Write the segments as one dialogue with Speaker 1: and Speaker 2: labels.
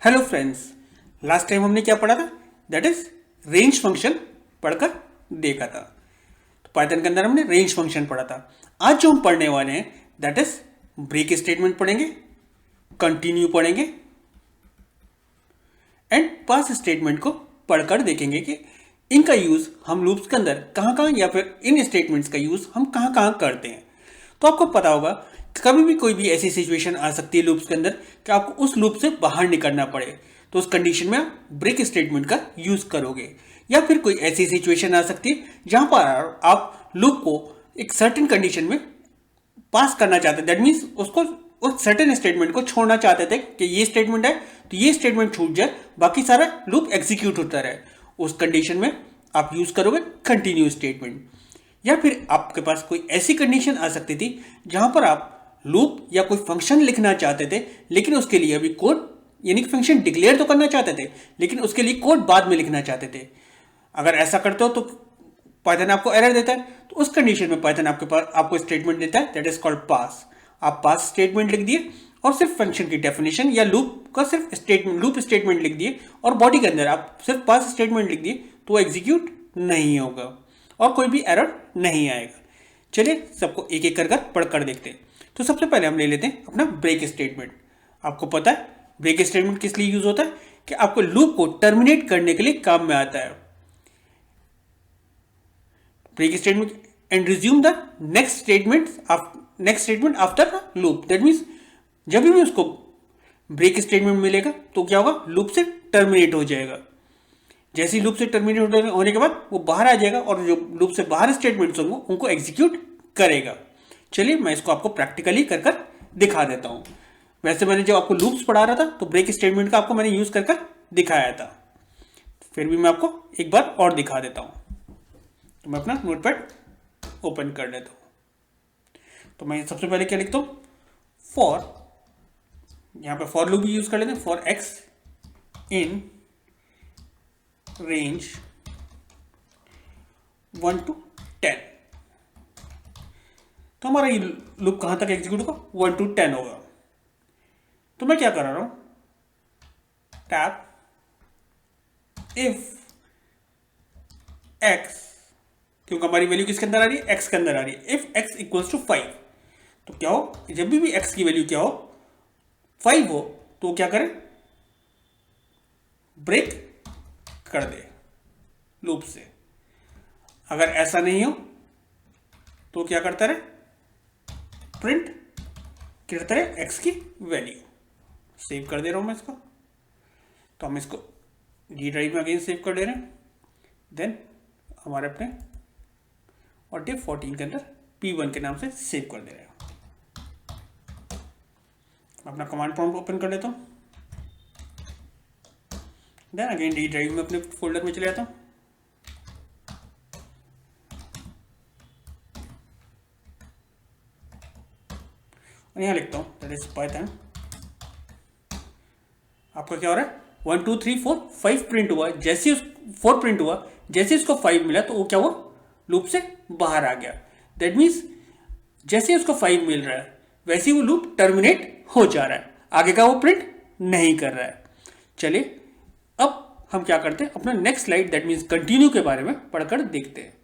Speaker 1: Hello friends, last time हमने क्या पढ़ा था? दैट इज रेंज फंक्शन पढ़कर देखा था। तो पाइथन के अंदर हमने रेंज फंक्शन पढ़ा था। आज जो हम पढ़ने वाले हैं दैट इज ब्रेक स्टेटमेंट पढ़ेंगे, कंटिन्यू पढ़ेंगे एंड पास स्टेटमेंट को पढ़कर देखेंगे कि इनका यूज हम लूप्स के अंदर कहाँ कहाँ या फिर इन स्टेटमेंट्स का यूज हम कहाँ कहाँ करते हैं। तो आपको पता होगा कभी भी कोई भी ऐसी सिचुएशन आ सकती है लूप्स के अंदर कि आपको उस लूप से बाहर निकलना पड़े, तो उस कंडीशन में आप ब्रेक स्टेटमेंट का यूज करोगे। या फिर कोई ऐसी सिचुएशन आ सकती है जहां पर आप लूप को एक सर्टेन कंडीशन में पास करना चाहते थे, दैट मीन्स उसको उस सर्टेन स्टेटमेंट को छोड़ना चाहते थे कि ये स्टेटमेंट है तो ये स्टेटमेंट छूट जाए, बाकी सारा लूप एग्जीक्यूट होता रहे। उस कंडीशन में आप यूज करोगे कंटिन्यू स्टेटमेंट। या फिर आपके पास कोई ऐसी कंडीशन आ सकती थी जहां पर आप लूप या कोई फंक्शन लिखना चाहते थे, लेकिन उसके लिए अभी कोड यानी कि फंक्शन डिक्लेयर तो करना चाहते थे लेकिन उसके लिए कोड बाद में लिखना चाहते थे। अगर ऐसा करते हो तो पाइथन आपको एरर देता है। तो उस कंडीशन में पाइथन आपके पास आपको स्टेटमेंट देता है दैट इज कॉल्ड पास। आप पास स्टेटमेंट लिख दिए और सिर्फ फंक्शन की डेफिनेशन या लूप का सिर्फ स्टेटमेंट लूप स्टेटमेंट लिख दिए और बॉडी के अंदर आप सिर्फ पास स्टेटमेंट लिख दिए तो वो एग्जीक्यूट नहीं होगा और कोई भी एरर नहीं आएगा। चलिए सबको एक एक कर पढ़कर देखते हैं। तो सबसे पहले हम ले लेते हैं अपना ब्रेक स्टेटमेंट। आपको पता है ब्रेक स्टेटमेंट किस लिए यूज होता है कि आपको लूप को टर्मिनेट करने के लिए काम में आता है। Break statement and resume the next statement after the loop. That means जब भी उसको ब्रेक स्टेटमेंट मिलेगा तो क्या होगा, लूप से टर्मिनेट हो जाएगा। जैसे ही लूप से टर्मिनेट होने के बाद वो बाहर आ जाएगा और जो लूप से बाहर स्टेटमेंट्स होंगे उनको एग्जीक्यूट करेगा। चलिए मैं इसको आपको प्रैक्टिकली कर दिखा देता हूं। वैसे मैंने जब आपको लूप्स पढ़ा रहा था तो ब्रेक स्टेटमेंट का आपको मैंने यूज कर दिखाया था, फिर भी मैं आपको एक बार और दिखा देता हूं। तो मैं अपना नोटपैड ओपन कर लेता हूं। तो मैं सबसे पहले क्या लिखता हूं, फॉर, यहां पे फॉर लूप भी यूज कर लेते हैं, for x in range 1 to 10। तो हमारा ये लूप कहां तक एग्जीक्यूट होगा, 1 to 10 होगा। तो मैं क्या कर रहा हूं, टैप इफ एक्स, क्योंकि हमारी वैल्यू किसके अंदर आ रही है, एक्स के अंदर आ रही है। इफ एक्स इक्वल्स टू 5, तो क्या हो, जब भी एक्स की वैल्यू क्या हो 5 हो तो क्या करें, ब्रेक कर दे लूप से। अगर ऐसा नहीं हो तो क्या करता रहे, प्रिंट करता रहे एक्स की वैल्यू। सेव कर दे रहा हूं मैं इसको। तो हम इसको डी ड्राइव में अगेन सेव कर दे रहे हैं। देन हमारे अपने और टेप 14 के अंदर P1 के नाम से सेव कर दे रहे हैं। अपना कमांड प्रॉम्प्ट ओपन कर लेता हूं। देन अगेन डी ड्राइव में अपने फोल्डर में चले जाता हूं। और यहां लिखता हूं दैट इज पाइथन। आपका क्या हो रहा है, 1 2 3 4 5 प्रिंट हुआ। जैसे 4 प्रिंट हुआ, जैसे इसको 5 मिला तो वो क्या हुआ, लूप से बाहर आ गया। दैट मीन्स जैसे उसको 5 मिल रहा है वैसे ही वो लूप टर्मिनेट हो जा रहा है, आगे का वो प्रिंट नहीं कर रहा है। चलिए अब हम क्या करते हैं, अपना next slide that means continue के बारे में पढ़कर देखते हैं।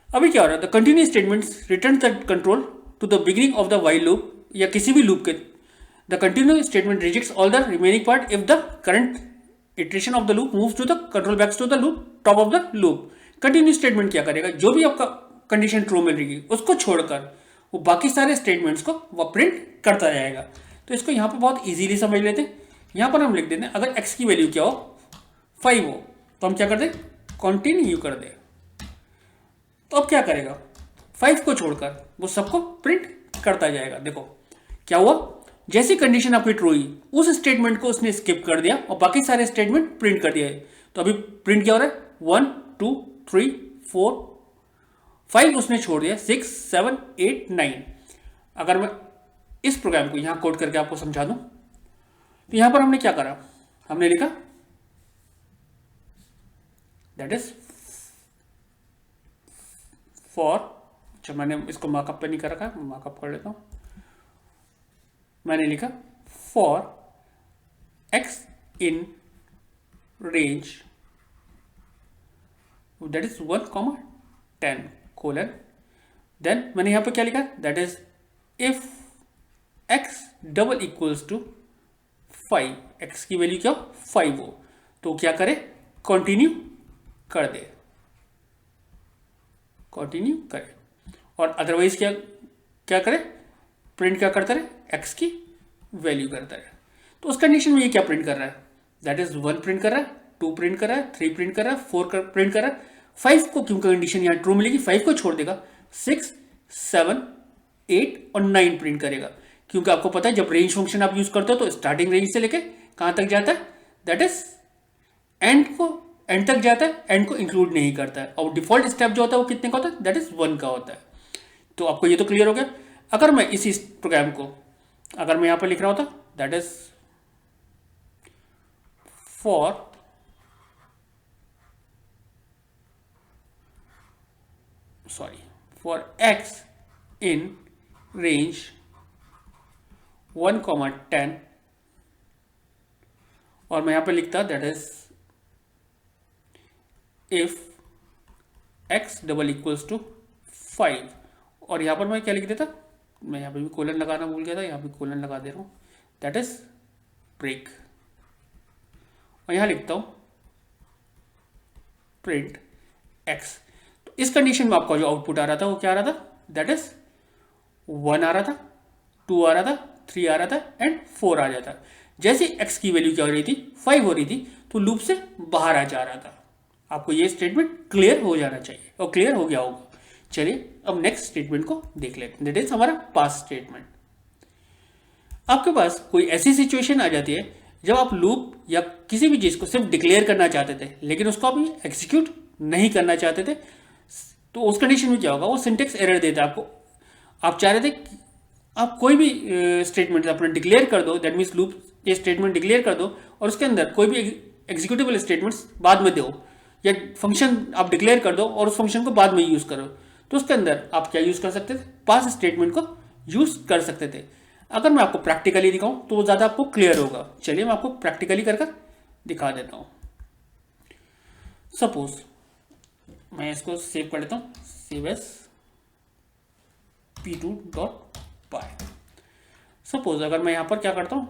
Speaker 1: अभी क्या हो रहा है, the continue statements return the control to the beginning of the while loop या किसी भी लूप के। The continue statement rejects all the remaining part if the current iteration of the loop moves to the control backs to the top of the the लूप। Continue statement क्या करेगा, जो भी आपका कंडीशन ट्रू मिल रही है उसको छोड़कर वो बाकी सारे स्टेटमेंट्स को वो प्रिंट करता जाएगा। तो इसको यहाँ पे बहुत इजीली समझ लेते हैं। यहाँ पर हम लिख देते हैं अगर x की वैल्यू क्या हो 5 हो तो हम क्या कर दें, कंटिन्यू कर दें। तो अब क्या करेगा, 5 को छोड़कर वो सबको प्रिंट करता जाएगा। देखो क्या हुआ, जैसी कंडीशन आपकी ट्रू हुई उस स्टेटमेंट को उसने स्किप कर दिया और बाकी सारे स्टेटमेंट प्रिंट कर दिया है। तो अभी प्रिंट क्या हो रहा है, 1 2 3 4 5 उसने छोड़ दिया, 6 7 8 9। अगर मैं इस प्रोग्राम को यहां कोड करके आपको समझा दूं तो यहां पर हमने क्या करा, हमने लिखा दैट इज फॉर, अच्छा मैंने इसको मार्कअप पे नहीं कर रखा है, मार्कअप कर लेता हूं। मैंने लिखा for x in range that is 1,10 colon, then मैंने यहाँ पे क्या लिखा, that is if x double equals to 5, x की वैल्यू क्या 5 हो तो क्या करे, कंटिन्यू कर दे, कंटिन्यू करे, और अदरवाइज क्या क्या करे, प्रिंट क्या करता रहे, x की वैल्यू करता रहे। तो उस कंडीशन में ये क्या प्रिंट कर रहा है, दैट इज 1 प्रिंट कर रहा है, 2 प्रिंट कर रहा है, 3 प्रिंट कर रहा है, 4 प्रिंट कर रहा है, 5 को क्यों कंडीशन यहाँ ट्रू मिलेगी, 5 को छोड़ देगा, 6, 7, 8 और 9 प्रिंट करेगा, क्योंकि आपको पता है जब रेंज फंक्शन आप यूज करते हो तो स्टार्टिंग रेंज से लेके कहां तक जाता है, दैट इज एंड तक जाता है, एंड को इंक्लूड नहीं करता है, और डिफॉल्ट स्टेप जो होता है वो कितने का होता है, दैट इज 1 का होता है। तो आपको ये तो क्लियर हो गया। अगर मैं इसी प्रोग्राम को अगर मैं यहां पर लिख रहा होता, that is for x in range 1,10 और मैं यहां पे लिखता that is if x double equals to 5, और यहां पर मैं क्या लिख देता, मैं यहां पे भी कोलन लगाना भूल गया था, यहां पे कोलन लगा दे रहा हूं, दैट इज ब्रेक, और यहां लिखता हूं प्रिंट x। तो इस कंडीशन में आपका जो आउटपुट आ रहा था वो क्या आ रहा था, दैट इज 1 आ रहा था, 2 आ रहा था, 3 आ रहा था एंड 4 आ जाता। जैसे x की वैल्यू क्या हो रही थी, 5 हो रही थी, तो लूप से बाहर आ जा रहा था। आपको ये स्टेटमेंट क्लियर हो जाना चाहिए, और क्लियर हो गया होगा। चलिए अब नेक्स्ट स्टेटमेंट को देख लेते हैं, दैट इज हमारा पास स्टेटमेंट। आपके पास कोई ऐसी सिचुएशन आ जाती है जब आप लूप या किसी भी चीज को सिर्फ डिक्लेयर करना चाहते थे लेकिन उसको आप एग्जीक्यूट नहीं करना चाहते थे, तो उस कंडीशन में क्या होगा, वो सिंटेक्स एरर देता है आपको। आप चाह रहे थे कि आप कोई भी स्टेटमेंट अपना डिक्लेयर कर दो, दैट मीन्स लूप ये स्टेटमेंट डिक्लेयर कर दो और उसके अंदर कोई भी एग्जीक्यूटेबल स्टेटमेंट्स बाद में दो, या फंक्शन आप डिक्लेयर कर दो और उस फंक्शन को बाद में यूज करो। तो उसके अंदर आप क्या यूज कर सकते थे, पास स्टेटमेंट को यूज कर सकते थे। अगर मैं आपको प्रैक्टिकली दिखाऊं तो वो ज्यादा आपको क्लियर होगा। चलिए मैं आपको प्रैक्टिकली कर दिखा देता हूं। सपोज मैं इसको सेव कर लेता हूं, सेव एस p2.py। सपोज अगर मैं यहां पर क्या करता हूं,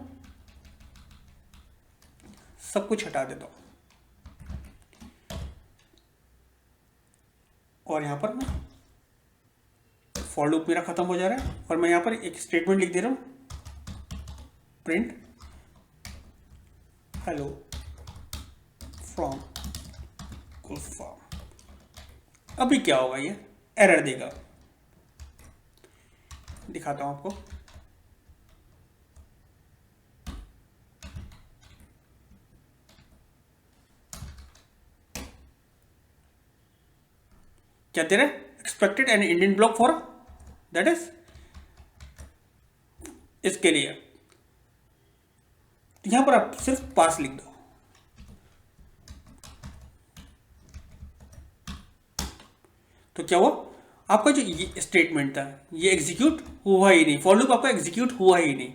Speaker 1: सब कुछ हटा देता हूं और यहां पर मैं फॉर लूप मेरा खत्म हो जा रहा है और मैं यहां पर एक स्टेटमेंट लिख दे रहा हूं, प्रिंट हेलो फ्रॉम फॉर्म। अभी क्या होगा, ये एरर देगा, दिखाता हूं आपको। क्या दे रहा है, expected an Indian block for, that is इसके लिए यहां पर आप सिर्फ पास लिख दो। तो क्या हुआ, आपका जो ये स्टेटमेंट था ये एग्जीक्यूट हुआ ही नहीं, फॉर लूप आपका एग्जीक्यूट हुआ ही नहीं।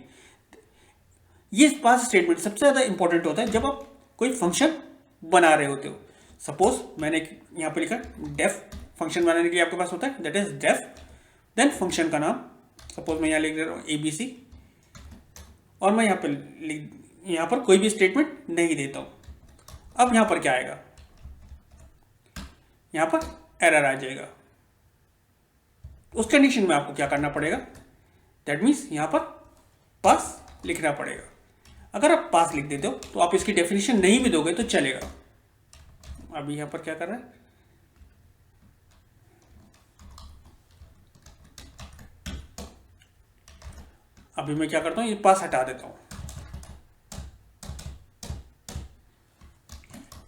Speaker 1: ये पास स्टेटमेंट सबसे ज्यादा इंपॉर्टेंट होता है जब आप कोई फंक्शन बना रहे होते हो। सपोज मैंने यहां पर लिखा डेफ, फंक्शन बनाने के लिए आपके पास होता है that is def, then function का नाम, सपोज मैं यहां लिख रहा हूं ABC, और मैं यहां पर कोई भी स्टेटमेंट नहीं देता हूं। अब यहां पर क्या आएगा, यहां पर एरर आ जाएगा। उस कंडीशन में आपको क्या करना पड़ेगा, दैट मीन्स यहां पर पास लिखना पड़ेगा। अगर आप पास लिख देते हो तो आप इसकी डेफिनेशन नहीं भी दोगे तो चलेगा। अभी यहां पर क्या कर रहा है, अभी मैं क्या करता हूं, ये पास हटा देता हूं।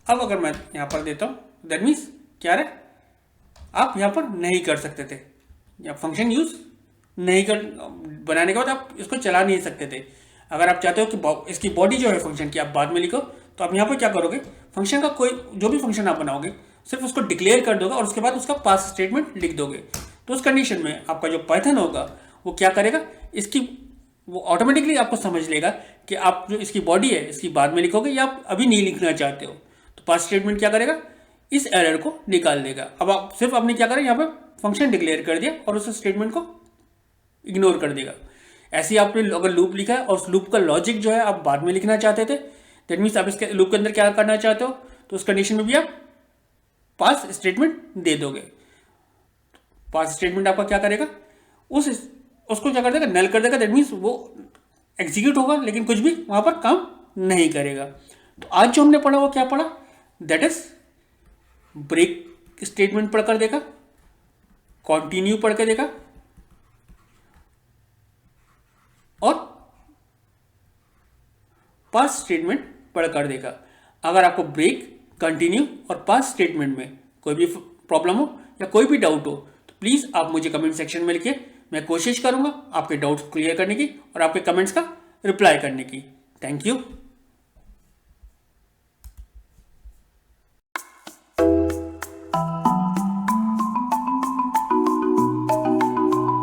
Speaker 1: अब अगर मैं यहां पर देता हूं, दैट मीन्स क्या है, आप यहां पर नहीं कर सकते थे, या फंक्शन यूज नहीं कर, बनाने के बाद आप इसको चला नहीं सकते थे। अगर आप चाहते हो कि इसकी बॉडी जो है फंक्शन की आप बाद में लिखो, तो आप यहां पर क्या करोगे, फंक्शन का कोई जो भी फंक्शन आप बनाओगे सिर्फ उसको डिक्लेयर कर दोगे और उसके बाद उसका पास स्टेटमेंट लिख दोगे। तो उस कंडीशन में आपका जो पाइथन होगा वो क्या करेगा, इसकी वो ऑटोमेटिकली आपको समझ लेगा कि आप जो इसकी बॉडी है इसकी बाद में लिखोगे या आप अभी नहीं लिखना चाहते हो। तो पास्ट स्टेटमेंट क्या करेगा, इस एरर को निकाल देगा। अब आप सिर्फ आपने क्या करा, यहाँ पे फंक्शन डिक्लेयर कर दिया और उस स्टेटमेंट को इग्नोर कर देगा। ऐसे ही आपने अगर लूप लिखा है और उस लूप का लॉजिक जो है आप बाद में लिखना चाहते थे, दैट मीन्स आप इसके लूप के अंदर क्या करना चाहते हो, तो उस कंडीशन में भी आप पास स्टेटमेंट दे दोगे। पास स्टेटमेंट आपका क्या करेगा, उसको क्या कर देगा, नल कर देगा। दैट मीन्स वो एग्जीक्यूट होगा लेकिन कुछ भी वहां पर काम नहीं करेगा। तो आज जो हमने पढ़ा वो क्या पढ़ा, दैट इज ब्रेक स्टेटमेंट पढ़कर देखा, कंटिन्यू पढ़ के देखा और पास स्टेटमेंट पढ़कर देखा। अगर आपको ब्रेक, कंटिन्यू और पास स्टेटमेंट में कोई भी प्रॉब्लम हो या कोई भी डाउट हो तो प्लीज़ आप मुझे कमेंट सेक्शन में लिखिए। मैं कोशिश करूंगा आपके डाउट्स क्लियर करने की और आपके कमेंट्स का रिप्लाई करने की। Thank you.